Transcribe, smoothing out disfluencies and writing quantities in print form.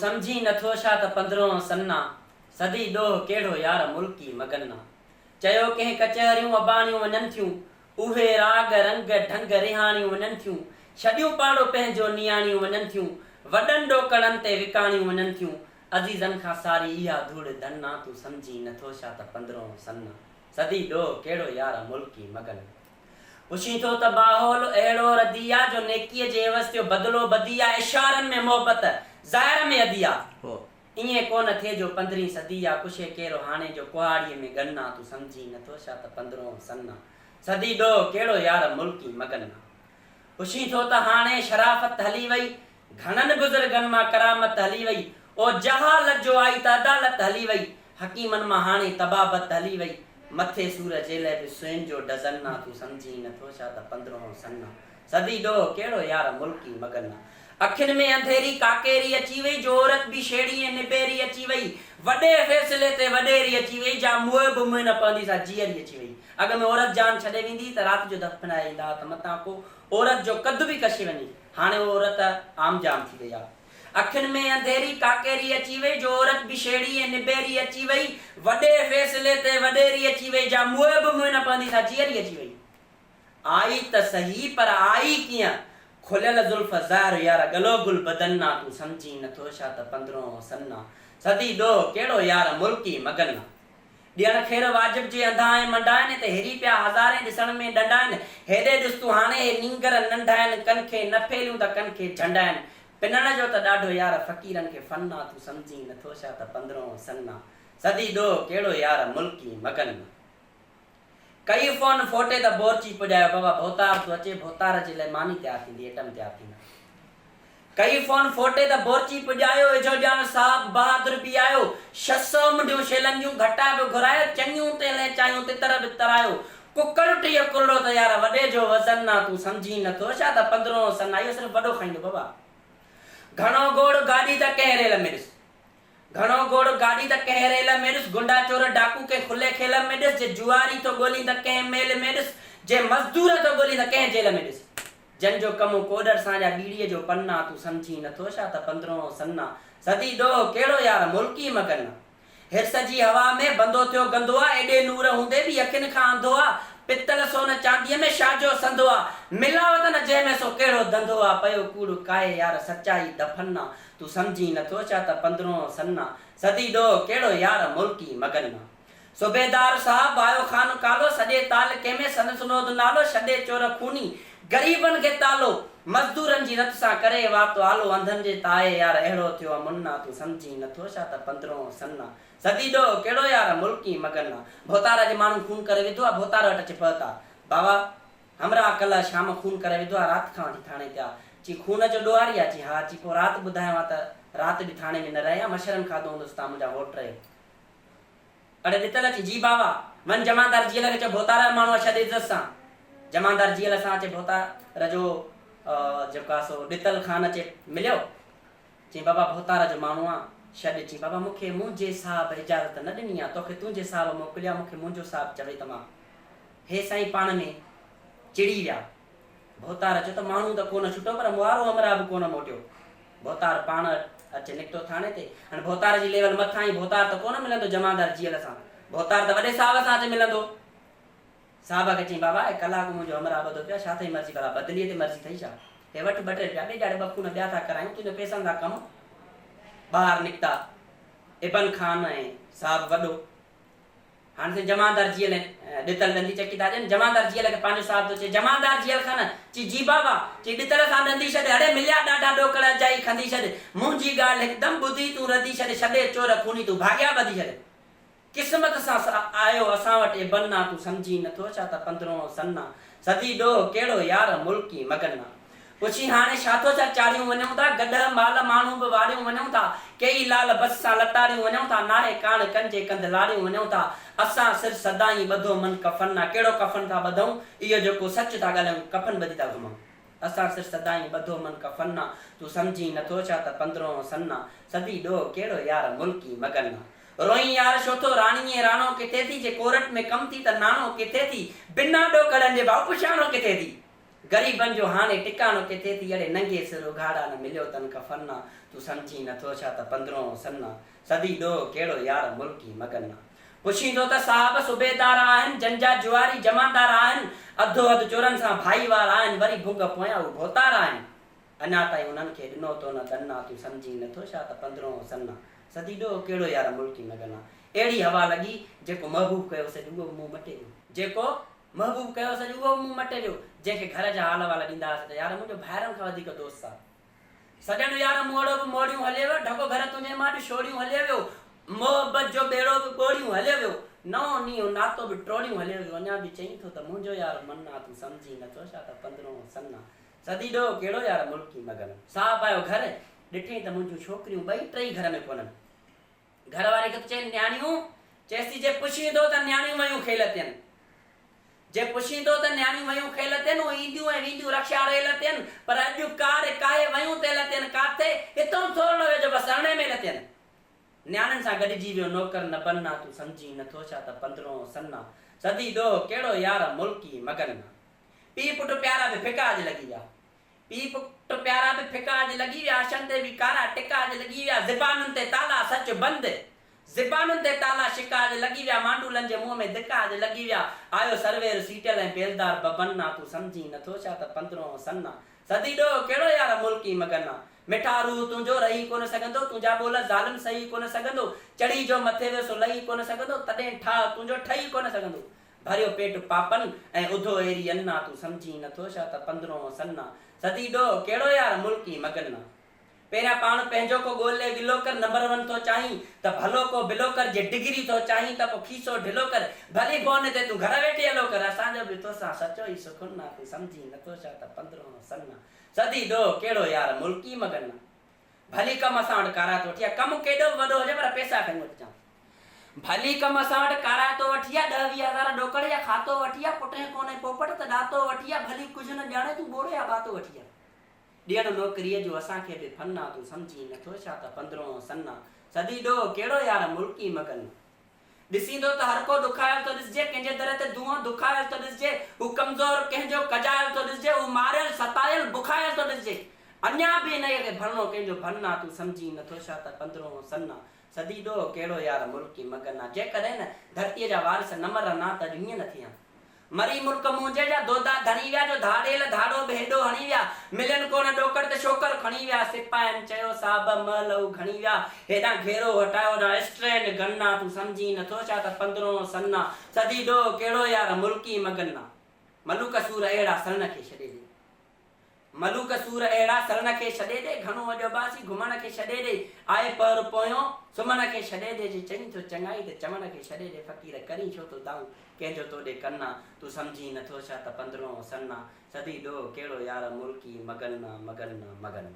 समझी नथो छा त 15 सन्ना सदी ॾोह केड़ो यार मुल्की मगन्ना चयो कंहिं कचहरियूं अबाणियूं वञनि थियूं उहे राग रंग ढंग रिहाणियूं वञनि थियूं छॾियूं पाड़ो पंहिंजो नियाणियूं वञनि थियूं वॾनि ॾोकड़नि ते विकाणियूं वञनि थियूं अज़ीज़नि खां सारी इहा धूड़ धन्ना तूं समझी नथो छा त 15 सन्ना सदी ॾोह केड़ो यार मुल्की मगन्ना पुछी थो त माहौल अहिड़ो रदिया जो नेकीअ जे एवज़ जो बदिलो बदिया इशारनि में मोहबत ज़ाहिर में अदिया इएं कोन थिए जो 15 सदी या कुछ केरो हाणे जो कुहाड़ीअ में गन्ना तूं समझी नथो छा त 15 सन्ना सदी ॾोह केड़ो यार मुल्की मगन्ना पुछी थो त हाणे शराफत हली वई घणनि बुज़ुर्गनि मां करामत हली वई ओ जहालत जो आई त अदालत हली वई हकीमनि मां हाणे तबाबत हली वई मथे सूर जे लाइ बि सुइन जो डज़न्ना तूं समझी नथो छा त 15 सन्ना सदी ॾोह केड़ो यार मुल्की मगन्ना अखियुनि में अंधेरी काकेरी अची वई जो औरत बि छेड़ी ऐं निबेरी अची वई वॾे फ़ैसिले ते वॾेरी अची वई जा मुंहुं बि मुंहुं न पवंदी सा जीअरी अची वई अॻ में औरत जान छॾे वेंदी त राति जो दफ़नाए ईंदा त मतां को औरत जो कद बि कशे वञे हाणे औरत आम जाम थी वई आहे अखियुनि में अंधेरी काकेरी अची वई जो औरत बि छेड़ी ऐं निबेरी अची वई वॾे फ़ैसिले ते वॾेरी अची वई जा मुंहुं बि मुंहुं न पवंदी सा जीअरी अची वई आई त सही पर आई कीअं खुलियल जुल्फ ज़ाहिर यार गलो गुल बदन्ना तूं समझी नथो छा त 15 सन्ना सदी ॾोह केड़ो यार मुल्की मगन्ना ॾियण खेर वाजिब जे अंधा ऐं मंडा आहिनि त हेरी पिया हज़ारे ॾिसण में डंडा आहिनि हेॾे ॾिस तूं हाणे हे नींगर नंढा आहिनि कन खे न फेलियूं त कन खे झंडा आहिनि पिनण जो त ॾाढो यार फ़क़ीरनि खे फन्ना तूं समझी नथो छा त 15 सन्ना सदी ॾोह केड़ो यार मुल्की मगन्ना कई फोन फोटे त बोरची पुॼायो बाबा भोतार तूं अचे भोतार जे लाइ मानी तयार थींदी एटम तयार थींदा कई फोन फोटे त बोरची पुॼायो इजो ॼाण साहब बहादुर बि आयो 600 मुंडियूं शेलनि जूं घटा बि घुरायो चङियूं तेले चायूं तितर बि तरायो कुकड़ टीह कुरड़ो त यार वॾे जो वज़न ना तूं समझी नथो छा त 15 सन्ना इहो सिर्फ़ु वॾो खाईंदो बाबा घणो गोड़ गाॾी त कंहिं रेल में ॾिस घणो गोड़ गाड़ी त कंहिं रेल में ॾिस गुंडा चोर डाकू के खुले खेल में ॾिस जे जुआरी तो गोली त कंहिं मेल में ॾिस जे मज़दूर तो गोली त कंहिं जेल में ॾिस जन जो कमु कोडर सां बीड़ीअ जो पन्ना तूं समझी नथो छा त 15 सन्ना सदी ॾोह केड़ो यार मुल्की मगन्ना हिरस जी हवा में बंदो थियो गंदो आहे एॾे नूर हूंदे बि अखियुनि खां अंधो आहे पितल सोन चांदीअ में छाजो संदो आहे मिलावट न जंहिंमें सो कहिड़ो धंधो आहे पयो कूड़ काए यार सचाई दफ़न्ना तूं समझी नथो छा त 15 सन्ना सदी ॾोह केड़ो यार मुल्की मगन्ना सूबेदार साहब आयो खान कालो सॼे तालके में सनसनोद नालो छॾे चोर खूनी ग़रीबनि खे तालो मज़दूरनि जी रत सां करे वातो आलो अंधनि जे ताए यार अहिड़ो थियो आहे मुन्ना तूं समझी नथो छा त 15 सन्ना सदी ॾोह केड़ो यार मुल्की मगन्ना भोतार जे माण्हू खून करे विधो आहे भोतार वटि अची पहुता बाबा हमरा कल्ह शाम खून करे विधो आहे राति खां वठी थाणे त्या ची खून जो ॾोहारी आहे ची हा ची पोइ राति ॿुधायो त राति बि थाणे में न रहे मशरनि खाधो हूंदुसि तव्हां मुंहिंजा वोट रहे अड़े ॾितल अची जी बाबा मन जमादार जीअल खे चओ भोतार माण्हू आहे छॾे इज़त सां जमादार जीअल सां अचे भोतार जो जेको आहे सो ॾितल खान अचे मिलियो चई बाबा भोतार जो माण्हू आहे छॾ ची बाबा मूंखे मुंहिंजे साहब इजाज़त न ॾिनी आहे तोखे तुंहिंजे साहब मोकिलिया मूंखे मुंहिंजो साहब चवे त मां हे साईं पाण में चिड़ी विया भोतार चयो त माण्हू त कोन छुटो पर मुआरो हमरा बि कोन मोटियो भोतार पाण अचे निकितो थाणे ते हाणे भोतार जी लेवल मथां ई भोतार त कोन मिलंदो जमादार जीअल सां भोतार त वॾे साहब सां अचे मिलंदो साहब खे चई बाबा कलाक मुंहिंजो हमरा ॿधो पिया छा अथई मर्ज़ी भला बदिलीअ ते मर्ज़ी थई छा हे वटि 2 टे पिया ॾे ॾाढे ॿ खून ॿिया था करायूं तुंहिंजो पैसनि जा कमु ॿाहिरि निकिता इबन खान ऐं साहब वॾो हाणे जमादार जीअल ॾितल ॾंदी चकी था ॾियनि जमादार जीअल खे पंहिंजो साहब थो चए जमादार जीअल खान ची जी बाबा ची ॾितल सां ॾंदी छॾे अड़े मिलिया ॾाढा ॾोकड़ अजाई खंदी छॾ मुंहिंजी ॻाल्हि हिकदमि ॿुधी तूं रधी छॾे छॾे चोर खूनी तूं भाॻिया ॿधी छॾे क़िस्मत सां आयो असां वटि बन्ना तूं समझी नथो छा त 15 सन्ना सदी ॾोह केड़ो यार मुल्की मगन्ना पुछी हाणे छा थो छा चाढ़ियूं वञूं था गॾ माल माण्हू बि वारियूं वञूं था कई लाल बस सां लतारियूं वञूं था नाहे कान कंजे कंद लाड़ियूं वञूं था असां सिर सदाई ॿधो मन कफन ना कहिड़ो कफन था ॿधूं इहो जेको सच था ॻाल्हायूं कफन ॿधी था घुमूं असां सिर सदाई ॿधो मन कफन ना तूं समझी नथो छा त 15 सन्ना सदी ॾोह केड़ो यार मुल्की मगन्ना रोई यार छो थो राणीअ राणो किथे थी जे कोरट में कम थी त नाणो किथे थी बिना ॾोकड़नि जे भाउ पुछाणो किथे थी ग़रीबनि जो हाणे टिकाणो किथे थी अड़े नंगे सिर उघाड़ा न मिलियो तन कफन तू समझी नथो छा त 15 सन्ना सदी ॾोह कहिड़ो यार मुल्की मगन पुछींदो त साहब सूबेदार आहिनि जंजा जुआरी जमादार आहिनि अधो अधु चोरनि सां भाईवार आहिनि वरी भुग पोयां उ भोतार आहिनि अञा ताईं उन्हनि खे ॾिनो तो न दन्ना तू समझी नथो छा त 15 सन्ना सदी ॾोह कहिड़ो यार मुल्की मगन अहिड़ी हवा लॻी जेको महबूब कयो सॼो उहो मुंहुं मटे ॾियो जेको महबूब कयो सॼो उहो मुंहुं मटे ॾियो जंहिंखे घर जा हाल वाल ॾींदा हुआसीं त यार मुंहिंजो ॿाहिरनि खां वधीक दोस्त आहे सॼण यार मोड़ो बि मोड़ियूं हले वियो ढको घर तुंहिंजे मां बि छोड़ियूं हले वियो मोहबत जो बेड़ो बि ॿोड़ियूं हले वियो नओं नींहुं नातो बि टोड़ियूं हले वियो अञा बि चईं थो त मुंहिंजो यार मन्ना तूं समझी नथो छा त 15 सन्ना सदी ॾोह कहिड़ो यार मुल्की मगन साहब आयो घर ॾिठई त मुंहिंजूं छोकिरियूं ॿई टई घर में कोन्हनि घर वारे खे चइनि न्याणियूं चएसि जे पुछींदो त न्याणियूं वयूं खेल थियनि जे पुछींदो त न्याणियूं वयूं खेल थियनि उहे ईंदियूं ऐं वेंदियूं रक्षा रेल थियनि पर अॼु कार काहे वयूं तेल थियनि काथे हितां थोरो वेझो बसि अरणे में थियनि न्याणियुनि सां गॾिजी वियो नौकर न बनना तूं समझी नथो छा त 15 सन्ना सदी ॾोह कहिड़ो यार मुल्की मगन पीउ पुटु प्यारा बि फिका अॼु लॻी विया पीउ पुटु प्यारा बि फिका अॼु लॻी विया अछनि ते बि कारा टिका अॼु लॻी विया ज़बानुनि ते ताला सच बंदि ज़बानुनि ते ताला शिका अॼु लॻी विया मांडूलनि जे मुंहं में धिका अॼु लॻी विया आयो सरवेर सीटियल ऐं बेलदार बबन्ना तूं समझी नथो छा त 15 सन्ना सदी ॾोह कहिड़ो यार मुल्की मगन मिठा रूह तुंहिंजो रही कोन सघंदो तुंहिंजा ॿोल ज़ालिम सही कोन सघंदो चढ़ी जो मथे वेसो लही कोन सघंदो तॾहिं ठा तुंहिंजो ठही कोन सघंदो भरियो पेट पापनि ऐं उधो अहिड़ी अन्ना तूं समझी नथो छा त 15 सन्ना सदी ॾोह कहिड़ो यार मुल्की मगन पहिरियां पाण पंहिंजो को ॻोल्हे गिलो कर नंबर 1 थो चाहीं त भलो को बिलो कर जे डिग्री थो चाहीं त पोइ खीसो ढिलो कर भली फोन ते तूं घर वेठी हलो कर असांजो बि तोसां सचो ई सुखुन ना तूं समझी नथो छा त 15 सन्ना सदी ॾोह कहिड़ो यार मुल्की मगन भली कम असां वटि कारा थो वठी कमु केॾो वॾो हुजे पर पैसा खणी वठिजां भली कम असां वटि कारा थो वठी 10-20 हज़ार ॾोकड़ या खातो वठी पुठे कोने पोपट त ॾातो वठी भली कुझु न ॼाणे तूं बोड़े या बातो वठी ॾियण नौकरीअ जो असांखे बि फन आहे तूं समझी नथो छा त 15 सन्ना सदी ॾोह कहिड़ो यार मुल्की मगन ॾिसींदो त हर को दुखायल थो ॾिसजे कंहिंजे दर ते दूंहों दुखायल थो ॾिसजे हू कमज़ोर कंहिंजो कजायल थो ॾिसजे हू मारियल सतायल बुखायल थो ॾिसजे अञा बि हिन खे भरणो कंहिंजो भन आहे तूं समझी नथो छा त 15 सन्ना सदी ॾोह कहिड़ो यार मुल्की मगन जेकॾहिं न धरतीअ जा वारिस न मरनि त अॼु हीअं न थिया मरी मुल्क मुंहिंजे जा दोदा धणी विया जो धाड़ेल धाड़ो बि हेॾो हणी विया मिलन कोन ॾोकड़ ते छोकर खणी विया सिपाहिनि चयो साहब महल खणी विया हेॾां घेरो हटायो ना स्ट्रेन गन्ना तूं समझी नथो छा त 15 सन्ना सदी ॾोह कहिड़ो यार मुल्की मगन मलूक सूर अहिड़ा सरण खे छॾे ॾे मलूक सूर अहिड़ा सरण खे छॾे ॾे घणो वॾो बासी घुमण खे छॾे ॾे आए पर पोयों सुमन खे छॾे ॾे जे चईं थो चङाई त चवण खे छॾे ॾे फ़क़ीर करी छो थो दाऊं कंहिंजो तोॾे कन्ना तूं समझी नथो छा त 15 सन्ना सदी ॾोह कहिड़ो यार मुल्की मगन मगन मगन